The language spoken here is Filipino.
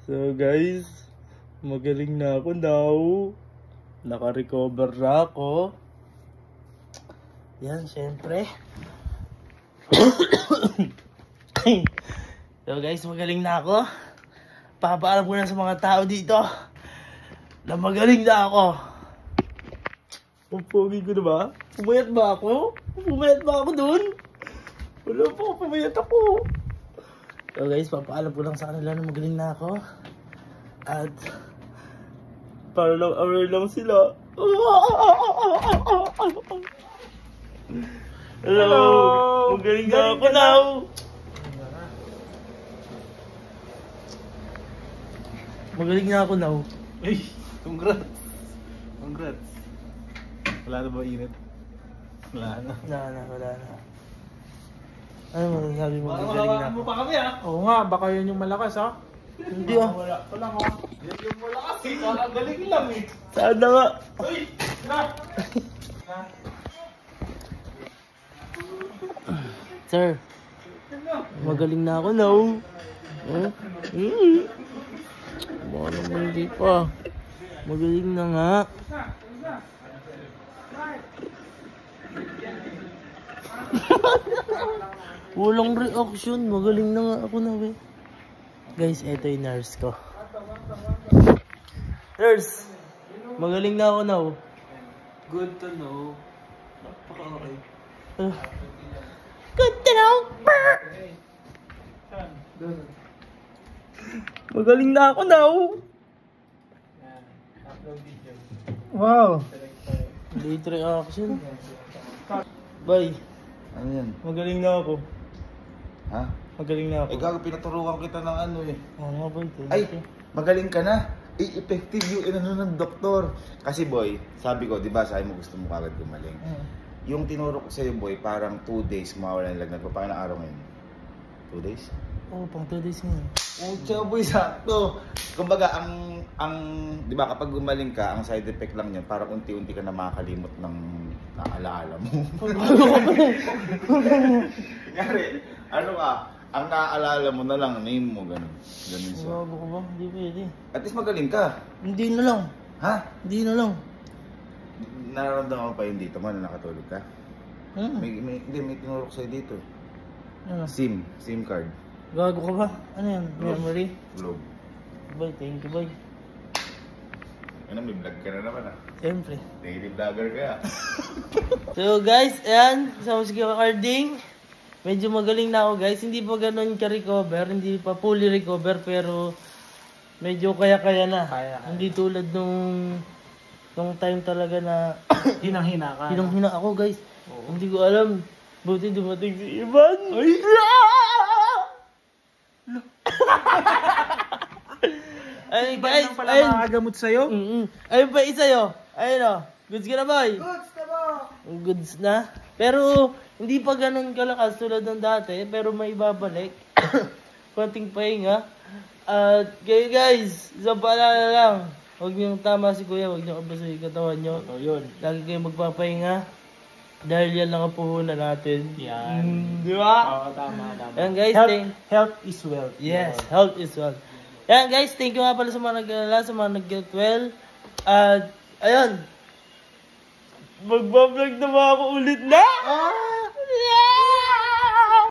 So guys, magaling na ako now. Naka-recover na ako. Yan, syempre. So guys, magaling na ako. Papaalam ko na sa mga tao dito na magaling na ako. Ang pogi ko na ba? Pumayat ba ako? Pumayat ba ako dun? Wala po, pumayat ako. So guys, papaalam ko lang sa kanila na magaling na ako. At para lang aware lang sila. Hello! Magaling na ako now! Magaling na ako now. Ay, congrats. Congrats. Wala na ba init? Wala na. Wala na. Ano mo sabi mo magaling na ako? mo pa kami ah. Oo nga, baka yun yung malakas ha. Hindi ah. Wala pa lang ah. Yan yung malakas eh. Parang galing lang eh. Sana nga. Uy! Na! Sir, magaling na ako now. Baka naman hindi pa. Magaling na nga. Walang reaction. Magaling na nga ako na eh. Guys, eto yung nurse ko. Nurse! Magaling na ako now. Good to know. Napaka-okay. Good to know. Magaling na ako now. Wow. Late reaction. Bye. Ano yan? Magaling na ako. Ha? Magaling na ako. Eh gago, pinaturuan kita ng ano eh. Oo nga boy. Ay, magaling ka na. Effective yung inano ng doktor. Kasi boy, sabi ko, di ba sabi mo gusto mo kagad gumaling. Yung tinuro ko sa'yo boy, parang 2 days mawala ng lagnat. Paano araw ngayon? 2 days? Oo, pang 2 days nga. Oh, tiyo boy, sakto. Kumbaga, ang di ba kapag gumaling ka, ang side effect lang niyan, parang unti-unti ka na makakalimot ng naalaala mo. Kanyari, ano ka, ang naaalala mo na lang, name mo, ganun. Ganun siya. Bago ko ba? Hindi pwede. At least magaling ka. Hindi na lang. Ha? Hindi na lang. Nararamdaman mo pa yun dito mo na nakatulog ka? Hmm. May tinuro ko sa'yo dito. Ano? SIM card. Gago ka ba? Ano yan? Memory? Globe. Boy, thank you boy. Ano, may vlog ka na naman ah. Siyempre. Daily vlogger ka ah. So guys, ayan. Kasama si Carding. Medyo magaling na ako guys. Hindi pa ganun ka-recover. Hindi pa fully recover. Pero medyo kaya-kaya na. Hindi tulad nung time talaga na Hinang-hina ka. hinang-hina ako guys. Hindi ko alam. Buti dumating si Ivan. Ay! Ay guys, Guys, pala ayun. makagamot sa'yo? Ayun pa isa yo. Ayun o. Goods ka na boy? Goods na ba? Goods na. Pero hindi pa ganun kalakas tulad ng dati. Pero may ibabalik. Konting pahinga. At kayo guys, isang paalala lang. Huwag niyong tama si kuya. Huwag niyong abusuhin yung katawan niyo. O yun. Lagi kayo magpapahinga. Dahil yan lang ang puhunan natin. Yan. Di ba? Oo, tama. Yan guys, Health is wealth. yes, health is wealth. Yan guys, thank you nga pala sa mga nag-alala, sa mga nag-get well. At, ayun. Magbablog na ba ako ulit na?